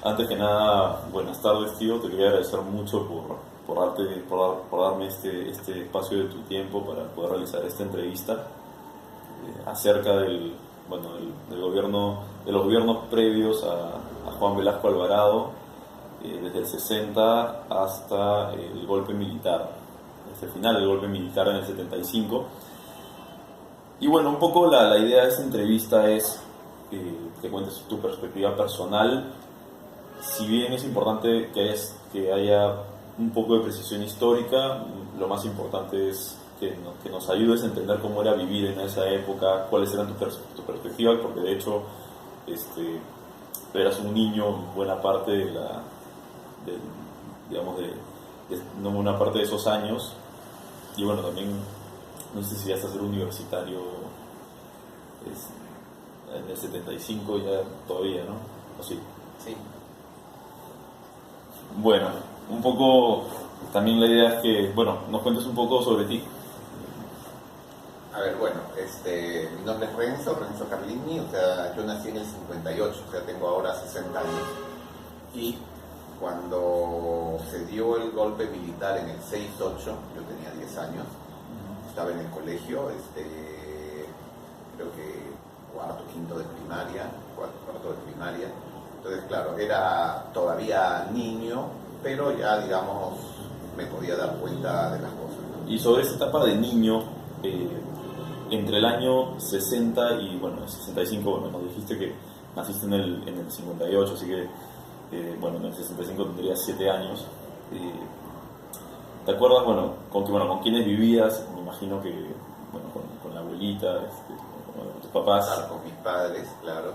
Antes que nada, buenas tardes, tío. Te quería agradecer mucho por darme este espacio de tu tiempo para poder realizar esta entrevista acerca del gobierno, de los gobiernos previos a Juan Velasco Alvarado, desde el 60 hasta el golpe militar, hasta el final del golpe militar en el 75. Y bueno, un poco la idea de esta entrevista es que cuentes tu perspectiva personal. Si bien es importante que haya un poco de precisión histórica, lo más importante es que nos ayudes a entender cómo era vivir en esa época, cuáles eran tu perspectiva, porque de hecho tú eras un niño en buena parte de, digamos, no buena parte de esos años. Y bueno, también no sé si vas a ser universitario en el 75 ya todavía, ¿no? ¿O sí? Sí. Bueno, un poco también la idea es que, bueno, nos cuentes un poco sobre ti. A ver, bueno, mi nombre es Renzo Carlini, o sea, yo nací en el 58, o sea, tengo ahora 60 años. Y cuando se dio el golpe militar en el 68, yo tenía 10 años, estaba en el colegio, creo que quinto de primaria, cuarto de primaria. Entonces, claro, era todavía niño, pero ya, digamos, me podía dar cuenta de las cosas, ¿no? Y sobre esa etapa de niño, entre el año 60 y, bueno, el 65, bueno, nos dijiste que naciste en el 58, así que, bueno, en el 65 tendrías 7 años. ¿Te acuerdas, con quiénes vivías? Me imagino que, bueno, con la abuelita, con tus papás. Claro, con mis padres, claro.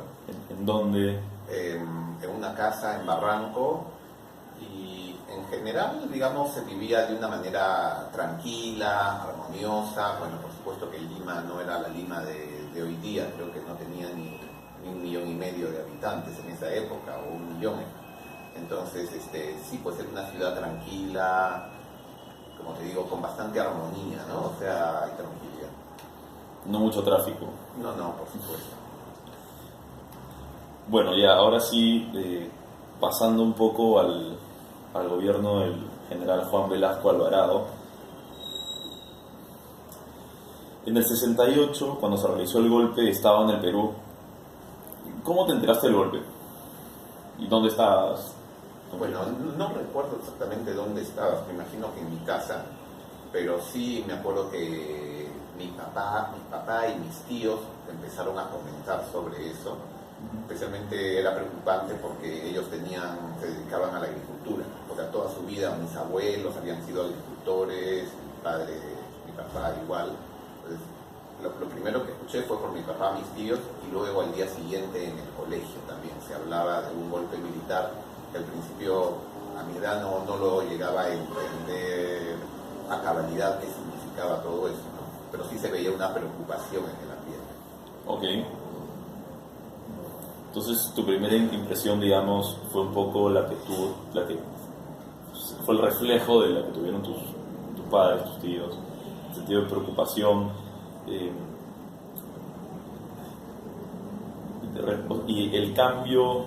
¿En dónde? En una casa en Barranco, y en general, digamos, se vivía de una manera tranquila, armoniosa. Bueno, por supuesto que Lima no era la Lima de hoy día, creo que no tenía ni 1,5 millones de habitantes en esa época, o 1 millón. Entonces, sí, pues era una ciudad tranquila, como te digo, con bastante armonía, ¿no? O sea, hay tranquilidad. No mucho tráfico. No, por supuesto. Bueno, ya, ahora sí, pasando un poco al gobierno del general Juan Velasco Alvarado. En el 68, cuando se realizó el golpe, estaba en el Perú. ¿Cómo te enteraste del golpe? ¿Y dónde estabas? Bueno, no recuerdo exactamente dónde estabas, me imagino que en mi casa, pero sí me acuerdo que mi papá y mis tíos empezaron a comentar sobre eso. Especialmente era preocupante porque ellos se dedicaban a la agricultura, o sea, toda su vida mis abuelos habían sido agricultores, mi papá igual. Entonces, lo primero que escuché fue por mi papá, mis tíos, y luego al día siguiente en el colegio también se hablaba de un golpe militar que al principio a mi edad no lo llegaba a entender a cabalidad qué significaba todo eso, ¿no? Pero sí se veía una preocupación en el ambiente. Ok. Entonces, tu primera impresión, digamos, fue un poco la que fue el reflejo de la que tuvieron tus padres, tus tíos, el sentido de preocupación, y el cambio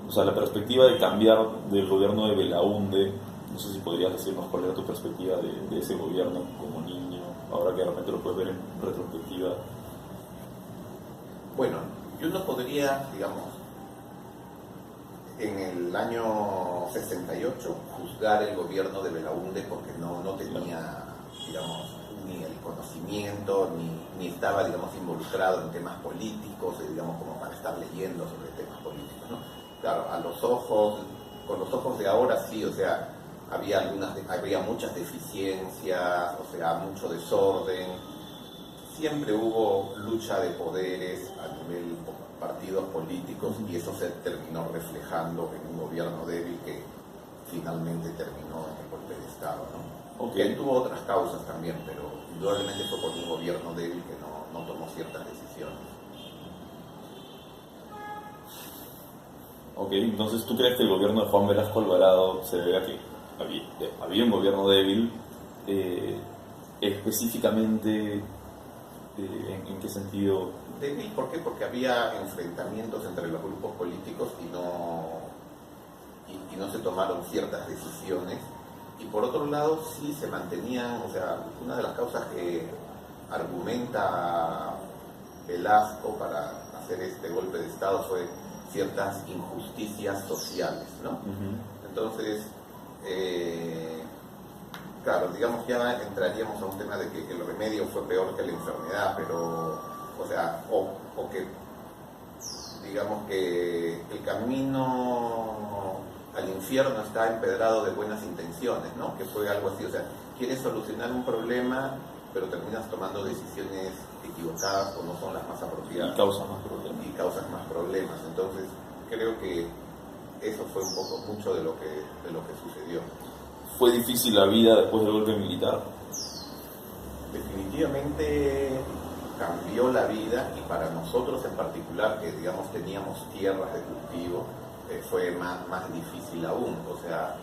o sea, la perspectiva de cambiar del gobierno de Belaúnde. No sé si podrías decirnos cuál era tu perspectiva de ese gobierno como niño, ahora que de repente lo puedes ver en retrospectiva. Bueno, yo no podría, digamos, en el año 68 juzgar el gobierno de Belaúnde porque no tenía, digamos, ni el conocimiento, ni estaba, digamos, involucrado en temas políticos, digamos, como para estar leyendo sobre temas políticos, ¿no? Claro, con los ojos de ahora sí, o sea, había muchas deficiencias, o sea, mucho desorden. Siempre hubo lucha de poderes a nivel partidos políticos, y eso se terminó reflejando en un gobierno débil que finalmente terminó en el golpe de Estado, ¿no? Ok. Que tuvo otras causas también, pero indudablemente fue por un gobierno débil que no tomó ciertas decisiones. Ok, entonces tú crees que el gobierno de Juan Velasco Alvarado se debe a que había un gobierno débil, específicamente ¿En qué sentido? Débil, ¿por qué? Porque había enfrentamientos entre los grupos políticos y no se tomaron ciertas decisiones. Y por otro lado, sí se mantenían, o sea, una de las causas que argumenta Velasco para hacer este golpe de Estado fue ciertas injusticias sociales, ¿no? Uh-huh. Entonces, claro, digamos ya entraríamos a un tema de que el remedio fue peor que la enfermedad, pero, o sea, o que digamos que el camino al infierno está empedrado de buenas intenciones, ¿no? Que fue algo así, o sea, quieres solucionar un problema, pero terminas tomando decisiones equivocadas o no son las más apropiadas. Y causas más problemas. Y causas más problemas. Entonces, creo que eso fue un poco mucho de lo que sucedió. ¿Fue difícil la vida después del golpe militar? Definitivamente cambió la vida, y para nosotros en particular, que digamos teníamos tierras de cultivo, fue más difícil aún. O sea,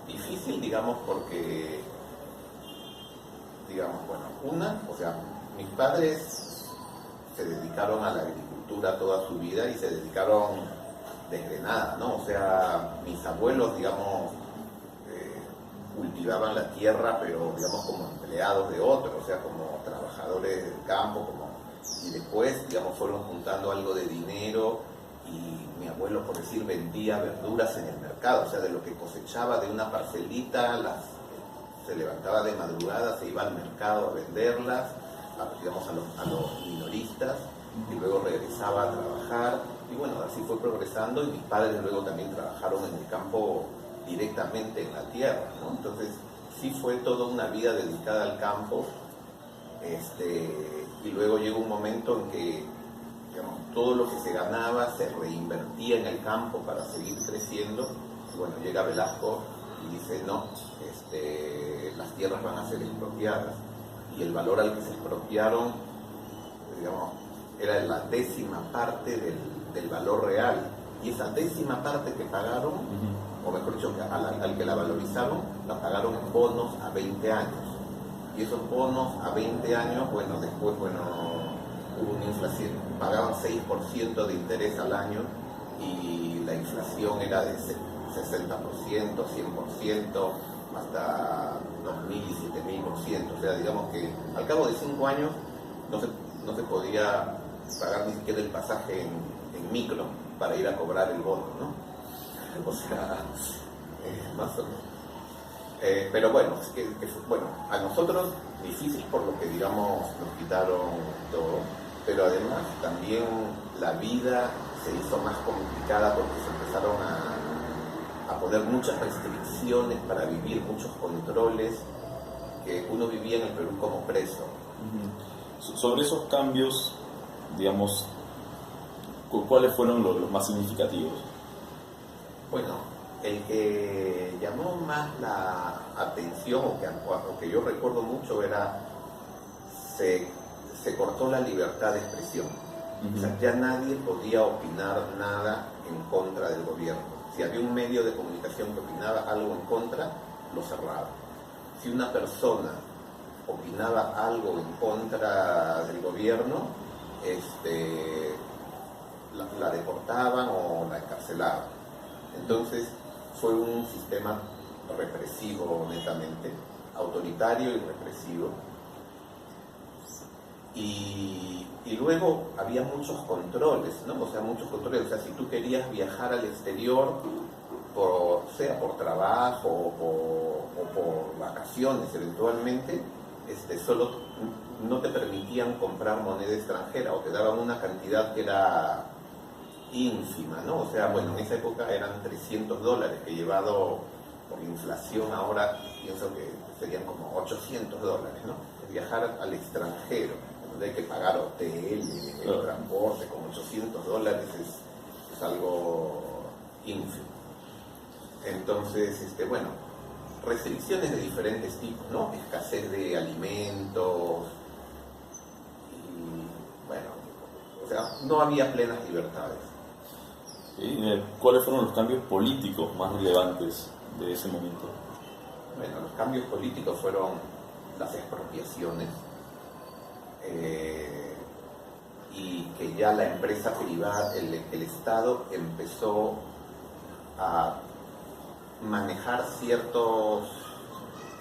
difícil digamos porque, digamos, bueno, o sea, mis padres se dedicaron a la agricultura toda su vida y se dedicaron desde nada, ¿no? O sea, mis abuelos, digamos, cultivaban la tierra, pero digamos como empleados de otros, o sea, como trabajadores del campo, y después, digamos, fueron juntando algo de dinero, y mi abuelo, por decir, vendía verduras en el mercado, o sea, de lo que cosechaba de una parcelita, se levantaba de madrugada, se iba al mercado a venderlas, digamos, a los minoristas, y luego regresaba a trabajar, y bueno, así fue progresando, y mis padres luego también trabajaron en el campo directamente en la tierra, ¿no? Entonces sí fue toda una vida dedicada al campo, y luego llegó un momento en que, digamos, todo lo que se ganaba se reinvertía en el campo para seguir creciendo, y bueno, llega Velasco y dice no, las tierras van a ser expropiadas, y el valor al que se expropiaron, digamos, era la 10ª parte del valor real, y esa 10ª parte que pagaron, o mejor dicho, al que la valorizaron, la pagaron en bonos a 20 años. Y esos bonos a 20 años, bueno, después, bueno, hubo una inflación, pagaban 6% de interés al año, y la inflación era de 60%, 100%, hasta 2.000 y 7.000%. O sea, digamos que al cabo de 5 años no se podía pagar ni siquiera el pasaje en micro para ir a cobrar el bono, ¿no? O sea, más o menos. Pero bueno, bueno, a nosotros difícil por lo que, digamos, nos quitaron todo, pero además también la vida se hizo más complicada porque se empezaron a poner muchas restricciones para vivir, muchos controles, que uno vivía en el Perú como preso. Sobre esos cambios, digamos, ¿cuáles fueron los más significativos? Bueno, el que llamó más la atención, o que yo recuerdo mucho, era se cortó la libertad de expresión. O sea, ya nadie podía opinar nada en contra del gobierno. Si había un medio de comunicación que opinaba algo en contra, lo cerraba. Si una persona opinaba algo en contra del gobierno, la deportaban o la encarcelaban. Entonces fue un sistema represivo, netamente, autoritario y represivo. Y luego había muchos controles, ¿no? O sea, muchos controles. O sea, si tú querías viajar al exterior, sea por trabajo o por vacaciones eventualmente, solo no te permitían comprar moneda extranjera, o te daban una cantidad que era ínfima, ¿no? O sea, bueno, en esa época eran $300, que llevado por inflación ahora pienso que serían como $800, ¿no? Viajar al extranjero, donde hay que pagar hotel, el transporte, con $800 es algo ínfimo. Entonces, bueno, restricciones de diferentes tipos, ¿no? Escasez de alimentos, y bueno, o sea, no había plenas libertades. ¿Cuáles fueron los cambios políticos más relevantes de ese momento? Bueno, los cambios políticos fueron las expropiaciones, y que ya la empresa privada, el Estado empezó a manejar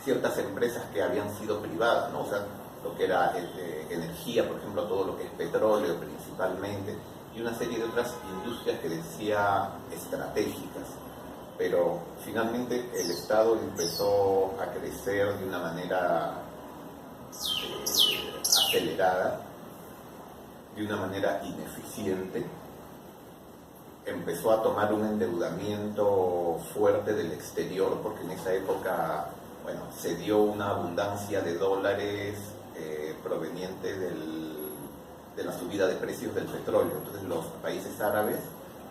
ciertas empresas que habían sido privadas, ¿no? O sea, lo que era energía, por ejemplo, todo lo que es petróleo principalmente, y una serie de otras industrias que decía estratégicas. Pero finalmente el Estado empezó a crecer de una manera acelerada, de una manera ineficiente. Empezó a tomar un endeudamiento fuerte del exterior, porque en esa época, bueno, se dio una abundancia de dólares proveniente de la subida de precios del petróleo. Entonces los países árabes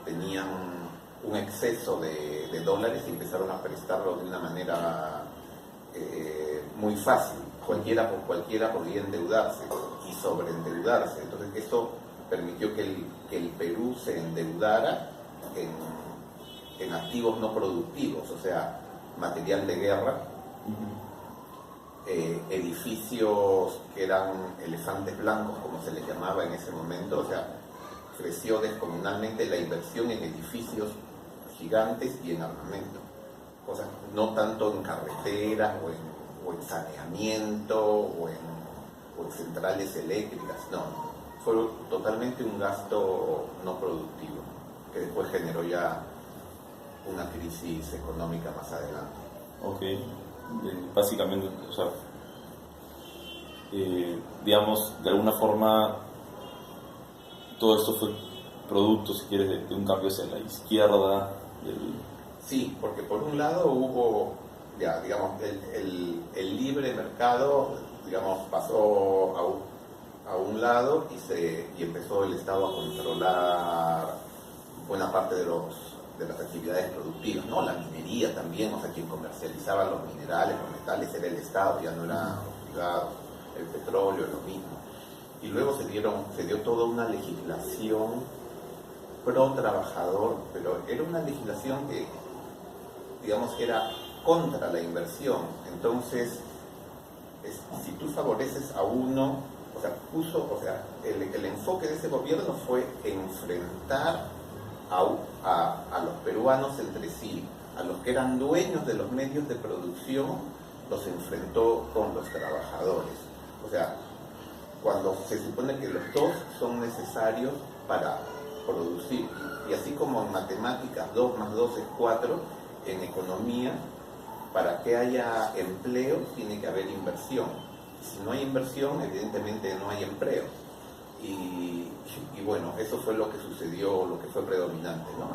tenían un exceso de dólares y empezaron a prestarlos de una manera muy fácil. Cualquiera podía endeudarse y sobreendeudarse. Entonces esto permitió que el Perú se endeudara en activos no productivos, o sea, material de guerra, edificios que eran elefantes blancos, como se les llamaba en ese momento. O sea, creció descomunalmente la inversión en edificios gigantes y en armamento, cosas no tanto en carreteras o en saneamiento o en centrales eléctricas, no, fue totalmente un gasto no productivo, que después generó ya una crisis económica más adelante. Ok, básicamente, o sea, digamos, de alguna forma, todo esto fue producto, si quieres, de un cambio hacia la izquierda. Sí, porque por un lado hubo, ya, digamos, el libre mercado, digamos, pasó a un lado y empezó el Estado a controlar buena parte de las actividades productivas, ¿no? La minería también, o sea, quien comercializaba los minerales, los metales era el Estado, ya no eran los privados. El petróleo, lo mismo. Y luego se dio toda una legislación pro trabajador, pero era una legislación que, digamos, era contra la inversión. Entonces, si tú favoreces a uno, o sea, el enfoque de ese gobierno fue enfrentar a los peruanos entre sí. A los que eran dueños de los medios de producción los enfrentó con los trabajadores. O sea, cuando se supone que los dos son necesarios para producir, y así como en matemáticas 2 más 2 es 4, en economía, para que haya empleo tiene que haber inversión. Si no hay inversión, evidentemente no hay empleo. Y bueno, eso fue lo que sucedió, lo que fue predominante, ¿no?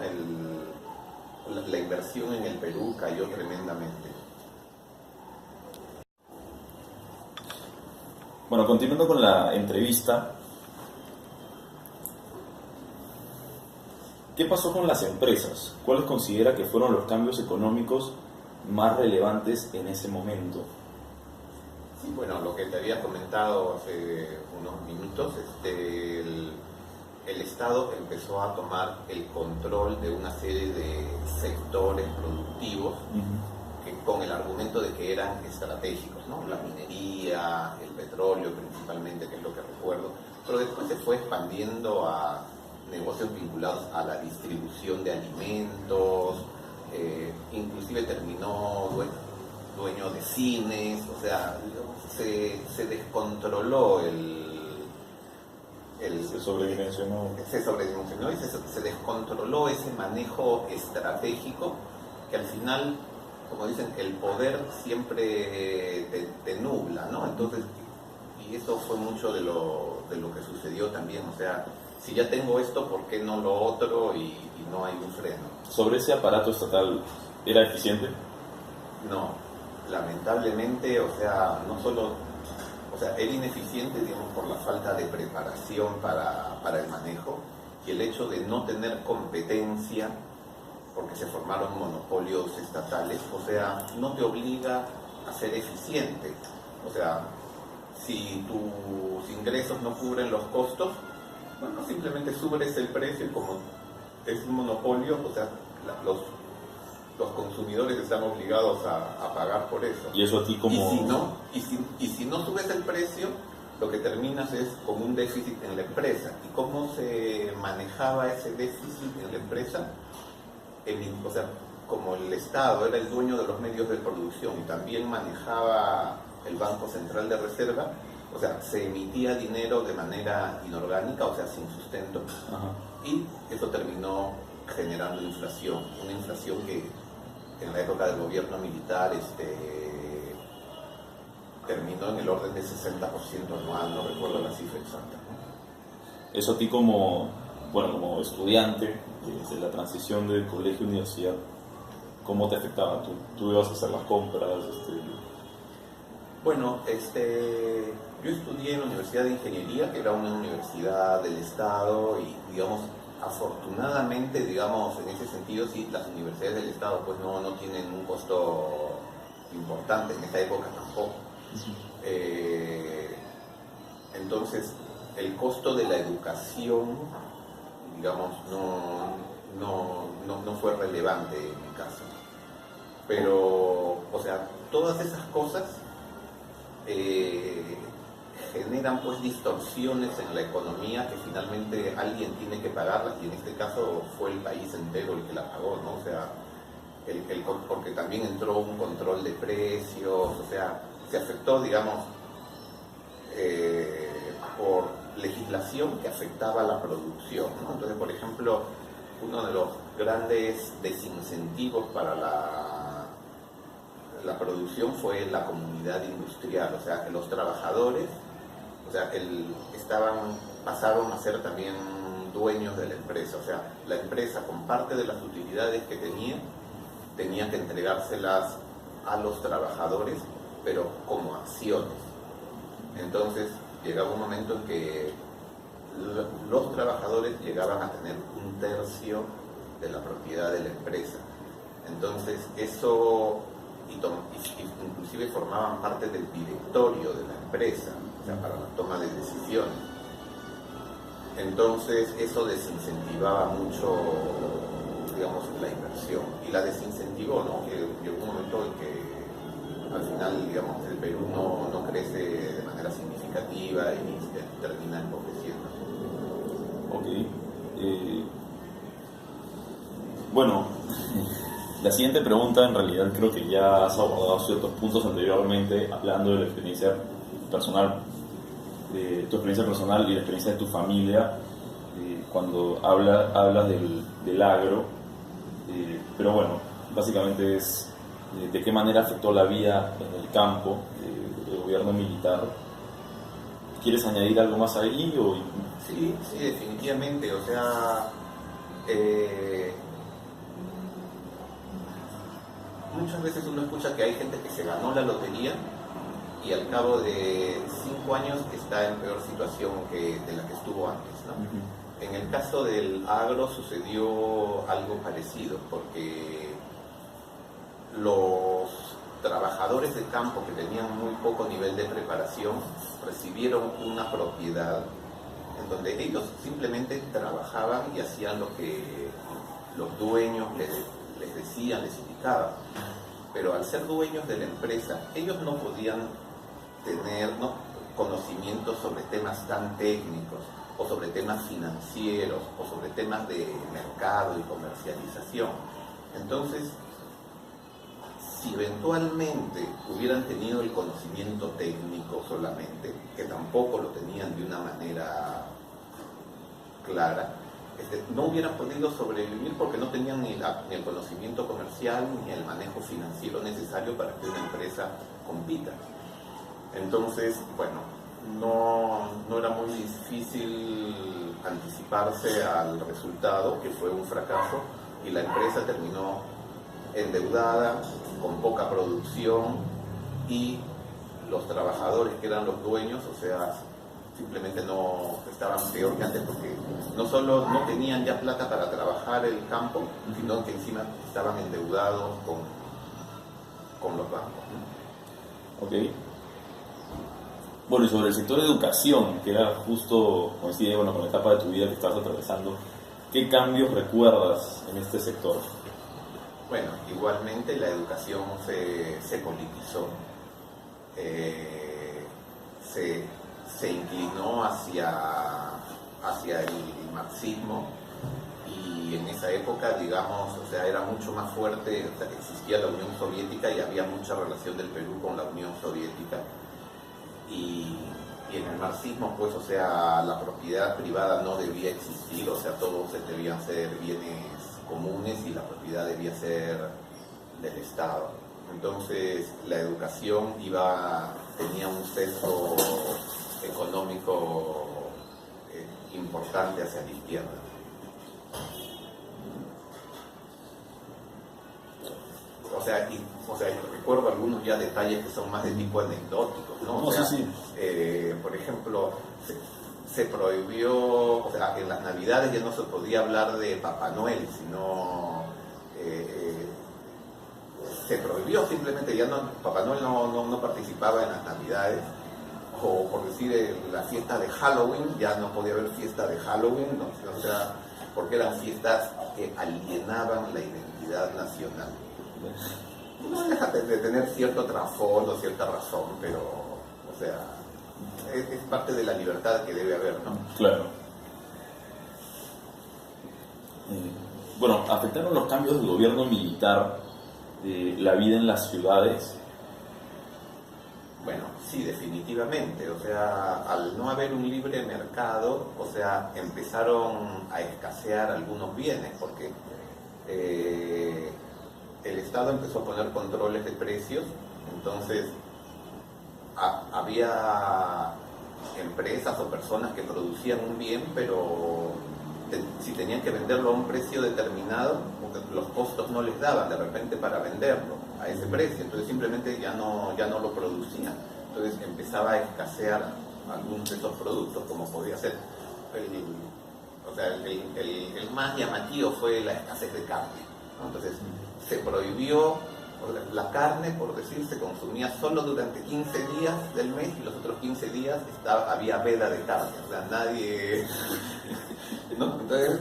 La inversión en el Perú cayó tremendamente. Bueno, continuando con la entrevista, ¿qué pasó con las empresas? ¿Cuáles considera que fueron los cambios económicos más relevantes en ese momento? Sí, bueno, lo que te había comentado hace unos minutos, el Estado empezó a tomar el control de una serie de sectores productivos que, con el argumento de que eran estratégicos, ¿no? La minería, el petróleo principalmente, que es lo que recuerdo, pero después se fue expandiendo a negocios vinculados a la distribución de alimentos, inclusive terminó dueño de cines. O sea, se descontroló Se sobredimensionó. Se sobredimensionó y se descontroló ese manejo estratégico que al final, como dicen, el poder siempre te nubla, ¿no? Entonces, y eso fue mucho de lo que sucedió también. O sea, si ya tengo esto, ¿por qué no lo otro? Y no hay un freno. ¿Sobre ese aparato estatal era eficiente? No, lamentablemente, o sea, no solo, o sea, era ineficiente, digamos, por la falta de preparación para el manejo y el hecho de no tener competencia, porque se formaron monopolios estatales. O sea, no te obliga a ser eficiente. O sea, si tus ingresos no cubren los costos, bueno, simplemente subes el precio y como es un monopolio, o sea, los consumidores están obligados a pagar por eso. ¿Y eso a ti como...? Y si no subes el precio, lo que terminas es con un déficit en la empresa. ¿Y cómo se manejaba ese déficit en la empresa? O sea, como el Estado era el dueño de los medios de producción y también manejaba el Banco Central de Reserva, o sea, se emitía dinero de manera inorgánica, o sea, sin sustento. Ajá. Y eso terminó generando inflación, una inflación que en la época del gobierno militar terminó en el orden del 60% anual, no recuerdo la cifra exacta, ¿no? Eso a ti como estudiante, desde la transición de colegio a universidad, ¿cómo te afectaba? ¿Tú ibas a hacer las compras? Bueno, yo estudié en la Universidad de Ingeniería, que era una universidad del Estado, y digamos, afortunadamente, digamos, en ese sentido, sí, las universidades del Estado pues no tienen un costo importante, en esta época tampoco. Entonces, el costo de la educación, digamos, no fue relevante en mi caso. Pero, o sea, todas esas cosas generan pues distorsiones en la economía que finalmente alguien tiene que pagarlas, y en este caso fue el país entero el que la pagó, ¿no? O sea, porque también entró un control de precios, o sea, se afectó, digamos, por legislación que afectaba la producción, ¿no? Entonces, por ejemplo, uno de los grandes desincentivos para la producción fue la comunidad industrial, o sea, que los trabajadores, o sea, pasaron a ser también dueños de la empresa, o sea, la empresa con parte de las utilidades que tenía que entregárselas a los trabajadores, pero como acciones. Entonces llegaba un momento en que los trabajadores llegaban a tener 1/3 de la propiedad de la empresa. Entonces eso, inclusive formaban parte del directorio de la empresa, o sea, para la toma de decisiones. Entonces eso desincentivaba mucho, digamos, la inversión, y la desincentivó, ¿no? Que llegó un momento en que al final, digamos, el Perú no crece de manera significativa y termina empobreciendo. Ok. Bueno, la siguiente pregunta, en realidad creo que ya has abordado ciertos puntos anteriormente, hablando de la experiencia personal, de tu experiencia personal y la experiencia de tu familia, cuando hablas del agro, pero bueno, básicamente es de qué manera afectó la vida en el campo del gobierno militar. ¿Quieres añadir algo más ahí? Sí, definitivamente, o sea, muchas veces uno escucha que hay gente que se ganó la lotería y al cabo de 5 años está en peor situación de la que estuvo antes, ¿no? Uh-huh. En el caso del agro sucedió algo parecido, porque los trabajadores de campo que tenían muy poco nivel de preparación recibieron una propiedad en donde ellos simplemente trabajaban y hacían lo que los dueños les decían, les indicaban. Pero al ser dueños de la empresa, ellos no podían tener conocimientos sobre temas tan técnicos, o sobre temas financieros, o sobre temas de mercado y comercialización. Entonces, si eventualmente hubieran tenido el conocimiento técnico solamente, que tampoco lo tenían de una manera clara, no hubieran podido sobrevivir porque no tenían ni el conocimiento comercial ni el manejo financiero necesario para que una empresa compita. Entonces, bueno, no era muy difícil anticiparse al resultado, que fue un fracaso, y la empresa terminó endeudada, con poca producción, y los trabajadores que eran los dueños, o sea, simplemente no estaban peor que antes, porque no solo no tenían ya plata para trabajar el campo, sino que encima estaban endeudados con los bancos, ¿no? Ok. Bueno, y sobre el sector de educación, que era justo, coincide con la etapa de tu vida que estabas atravesando, ¿qué cambios recuerdas en este sector? Bueno, igualmente la educación se politizó, se inclinó hacia el marxismo, y en esa época, digamos, o sea, era mucho más fuerte, o sea, existía la Unión Soviética y había mucha relación del Perú con la Unión Soviética. Y en el marxismo, pues, o sea, la propiedad privada no debía existir, o sea, todos debían ser bienes comunes y la propiedad debía ser del Estado. Entonces, la educación tenía un sesgo económico importante hacia la izquierda. O sea, recuerdo algunos ya detalles que son más de tipo anecdóticos, ¿no? O sea, sí. Por ejemplo, se prohibió, o sea, en las Navidades ya no se podía hablar de Papá Noel, sino se prohibió simplemente, ya no, Papá Noel no participaba en las Navidades, o por decir, la fiesta de Halloween, ya no podía haber fiesta de Halloween, ¿no? O sea, porque eran fiestas que alienaban la identidad nacional. No deja de tener cierto trasfondo, cierta razón, pero, o sea, es parte de la libertad que debe haber, ¿no? Claro. Bueno, ¿afectaron los cambios del gobierno militar la vida en las ciudades? Bueno, sí, definitivamente. O sea, al no haber un libre mercado, o sea, empezaron a escasear algunos bienes, porque el Estado empezó a poner controles de precios. Entonces había empresas o personas que producían un bien, pero si tenían que venderlo a un precio determinado, los costos no les daban de repente para venderlo a ese precio, entonces simplemente ya no lo producían. Entonces empezaba a escasear algunos de esos productos, como podía ser el más llamativo fue la escasez de carne, ¿no? Entonces se prohibió la carne, por decir, se consumía solo durante 15 días del mes, y los otros 15 días había veda de carne, o sea, nadie... ¿no? Entonces,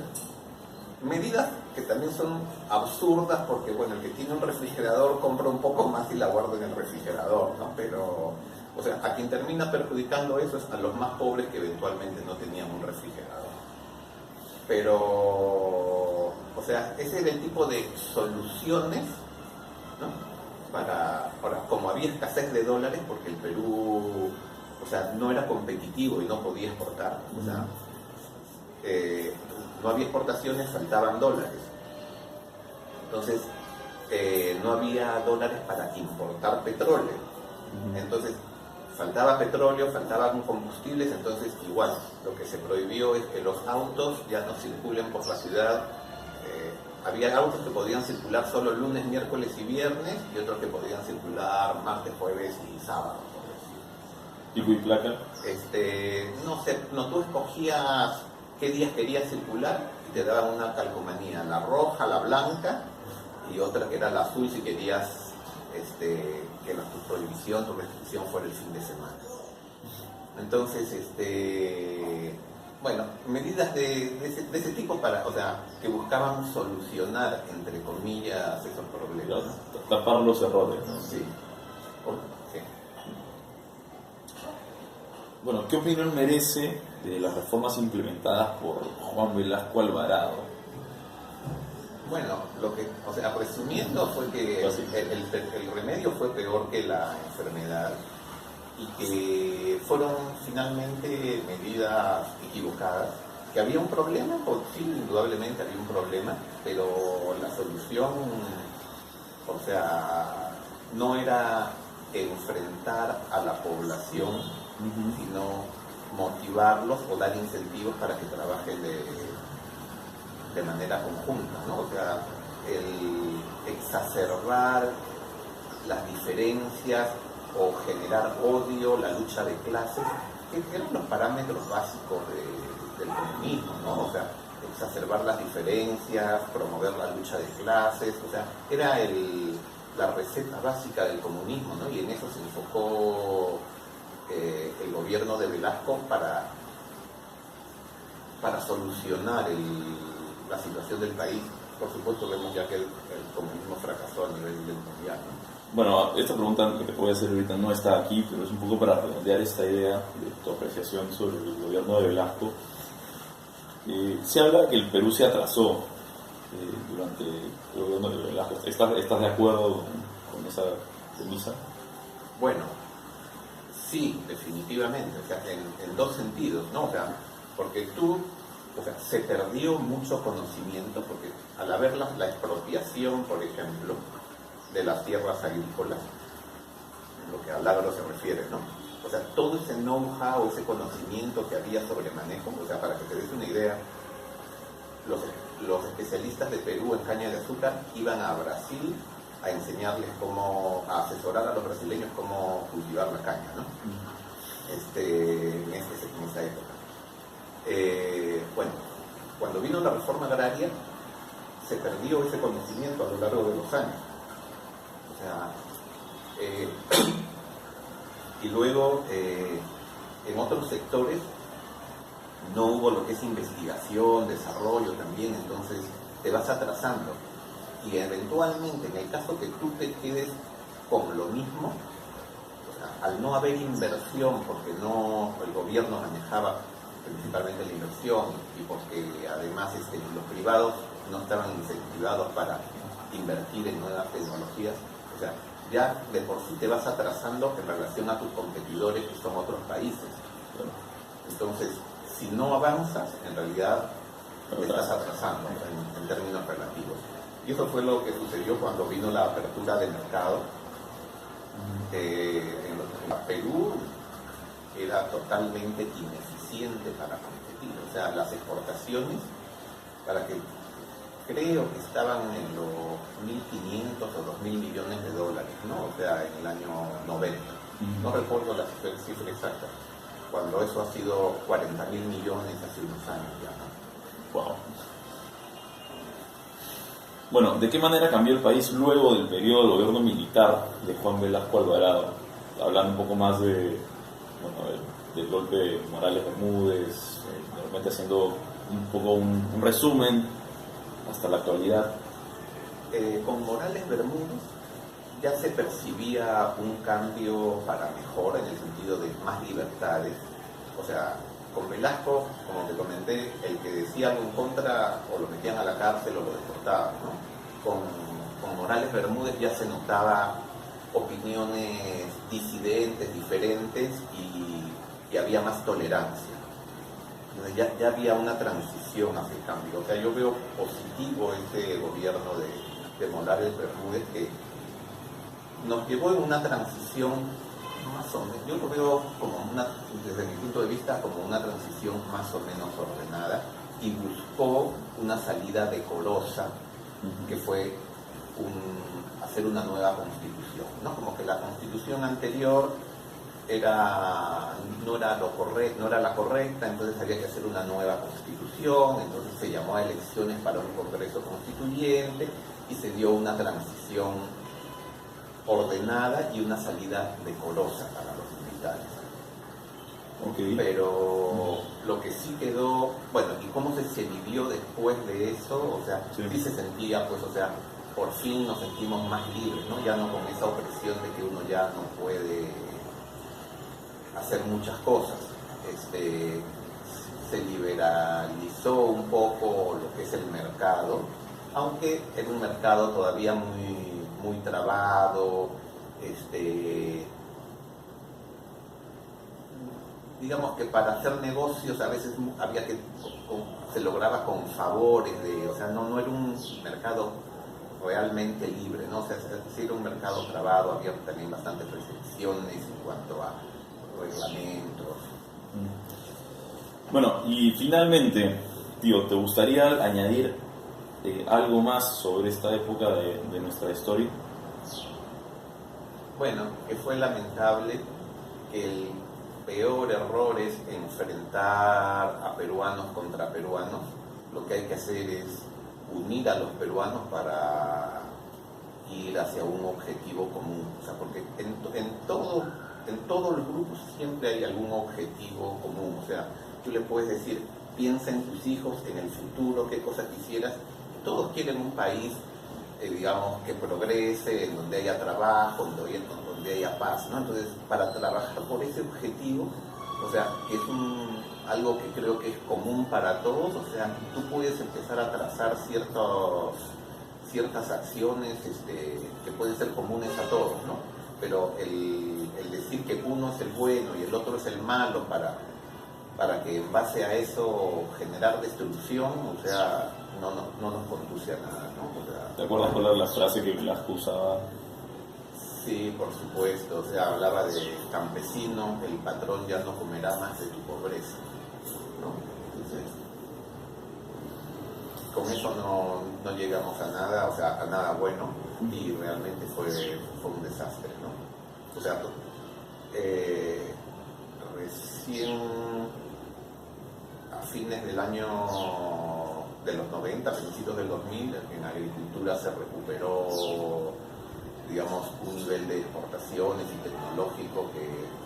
medidas que también son absurdas, porque bueno, el que tiene un refrigerador compra un poco más y la guarda en el refrigerador, ¿no? Pero, o sea, a quien termina perjudicando eso es a los más pobres que eventualmente no tenían un refrigerador. Pero, o sea, ese era el tipo de soluciones, ¿no? Ahora, como había escasez de dólares, porque el Perú, o sea, no era competitivo y no podía exportar, o sea, no había exportaciones, faltaban dólares. Entonces, no había dólares para importar petróleo. Entonces, faltaba petróleo, faltaban combustibles, entonces igual, lo que se prohibió es que los autos ya no circulen por la ciudad. Había autos que podían circular solo lunes, miércoles y viernes, y otros que podían circular martes, jueves y sábado, por decir. ¿Tipo y placa? No sé, no, tú escogías qué días querías circular y te daban una calcomanía, la roja, la blanca, y otra que era la azul si querías que tu prohibición, tu restricción fuera el fin de semana. Entonces, bueno, medidas de ese tipo que buscaban solucionar, entre comillas, esos problemas. Tapar los errores, ¿no? Sí. Sí. Bueno, ¿qué opinión merece de las reformas implementadas por Juan Velasco Alvarado? Bueno, resumiendo, fue que el remedio fue peor que la enfermedad, y que fueron finalmente medidas equivocadas, que había un problema, pues sí, indudablemente había un problema, pero la solución, o sea, no era enfrentar a la población, sino motivarlos o dar incentivos para que trabajen de manera conjunta, ¿no? O sea, el exacerbar las diferencias o generar odio, la lucha de clases, que eran los parámetros básicos del comunismo, ¿no? O sea, exacerbar las diferencias, promover la lucha de clases, o sea, era la receta básica del comunismo, ¿no? Y en eso se enfocó el gobierno de Velasco para solucionar la situación del país. por supuesto vemos ya que el comunismo fracasó a nivel mundial, ¿no? Bueno, esta pregunta que te voy a hacer ahorita no está aquí, pero es un poco para redondear esta idea de tu apreciación sobre el gobierno de Velasco. Se habla que el Perú se atrasó durante el gobierno de Velasco. ¿Estás de acuerdo con esa premisa? Bueno, sí, definitivamente, o sea, en dos sentidos, ¿no? O sea, porque se perdió mucho conocimiento, porque al haber la expropiación, por ejemplo, de las tierras agrícolas, lo que al agro se refiere, ¿no? O sea, todo ese know-how, ese conocimiento que había sobre manejo, o sea, para que te des una idea, los especialistas de Perú en caña de azúcar iban a Brasil a enseñarles a asesorar a los brasileños cómo cultivar la caña, ¿no? En esa época. Bueno, cuando vino la reforma agraria, se perdió ese conocimiento a lo largo de los años. O sea, y luego en otros sectores no hubo lo que es investigación, desarrollo también, entonces te vas atrasando. Y eventualmente, en el caso que tú te quedes con lo mismo, o sea, al no haber inversión, porque el gobierno manejaba principalmente la inversión y porque además los privados no estaban incentivados para invertir en nuevas tecnologías, o sea, ya de por sí te vas atrasando en relación a tus competidores que son otros países. Entonces, si no avanzas, en realidad te estás atrasando en términos relativos. Y eso fue lo que sucedió cuando vino la apertura de mercado. En Perú era totalmente ineficiente para competir. O sea, las exportaciones, creo que estaban en los 1.500 o 2.000 millones de dólares, ¿no? O sea, en el año 90. No recuerdo la cifra exacta, cuando eso ha sido 40.000 millones hace unos años ya, ¿no? Wow. Bueno, ¿de qué manera cambió el país luego del periodo del gobierno militar de Juan Velasco Alvarado? Hablando un poco más del golpe de Morales Bermúdez, de repente haciendo un poco un resumen hasta la actualidad. Con Morales Bermúdez ya se percibía un cambio para mejor en el sentido de más libertades. O sea, con Velasco, como te comenté, el que decía algo en contra o lo metían a la cárcel o lo deportaban, ¿no? Con Morales Bermúdez ya se notaba opiniones disidentes, diferentes y había más tolerancia. Entonces ya había una transición hacia el cambio. O sea, yo veo positivo este gobierno de Morales Bermúdez que nos llevó en una transición más o menos, yo lo veo desde mi punto de vista, como una transición más o menos ordenada y buscó una salida decorosa que fue hacer una nueva constitución, ¿no? Como que la constitución anterior no era la correcta, entonces había que hacer una nueva constitución, entonces se llamó a elecciones para un congreso constituyente y se dio una transición ordenada y una salida decorosa para los militares. Okay. Pero lo que sí quedó, bueno, y cómo se vivió después de eso, o sea, sí se sentía, pues, o sea, por fin nos sentimos más libres, ¿no? Ya no con esa opresión de que uno ya no puede hacer muchas cosas. Se liberalizó un poco lo que es el mercado, aunque era un mercado todavía muy trabado, digamos que para hacer negocios a veces se lograba con favores, o sea, no era un mercado realmente libre, ¿no? O sea, sí era un mercado trabado, había también bastantes restricciones en cuanto a reglamentos. Bueno, y finalmente, tío, ¿te gustaría añadir algo más sobre esta época de nuestra historia? Bueno, que fue lamentable que el peor error es enfrentar a peruanos contra peruanos. Lo que hay que hacer es unir a los peruanos para ir hacia un objetivo común. O sea, porque en todos los grupos siempre hay algún objetivo común. O sea, tú le puedes decir, piensa en tus hijos, en el futuro, qué cosas quisieras, todos quieren un país, digamos, que progrese, en donde haya trabajo, donde haya paz, ¿no? Entonces, para trabajar por ese objetivo, o sea, que es algo que creo que es común para todos, o sea, tú puedes empezar a trazar ciertas acciones que pueden ser comunes a todos, ¿no? Pero el decir que uno es el bueno y el otro es el malo para que en base a eso generar destrucción, o sea, no nos conduce a nada, ¿no? O sea, ¿te acuerdas cuál era la frase que Velasco usaba? Sí, por supuesto, o sea, hablaba de campesino, el patrón ya no comerá más de tu pobreza, ¿no? Entonces, con eso no llegamos a nada, o sea, a nada bueno, y realmente fue un desastre, ¿no? O sea, recién a fines del año de los 90, principios del 2000, en agricultura se recuperó, digamos, un nivel de exportaciones y tecnológico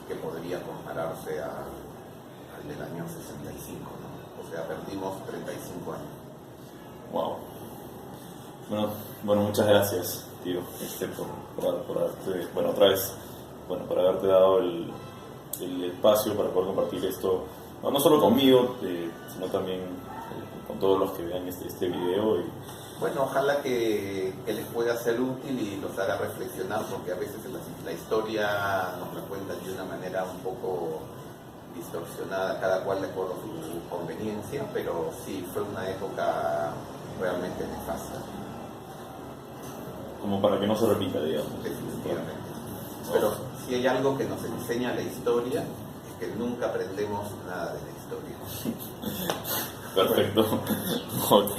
que podría compararse al del año 65, ¿no? O sea, perdimos 35 años. Wow. Bueno, muchas gracias, tío, por haberte, bueno, otra vez, bueno, por haberte dado el espacio para poder compartir esto, no solo conmigo, sino también con todos los que vean este video. Bueno, ojalá que les pueda ser útil y los haga reflexionar, porque a veces la historia nos la cuentan de una manera un poco distorsionada, cada cual de acuerdo a su conveniencia, pero sí, fue una época realmente nefasta. Como para que no se repita, digamos. Definitivamente. Pero si hay algo que nos enseña la historia, es que nunca aprendemos nada de la historia. Perfecto. Ok.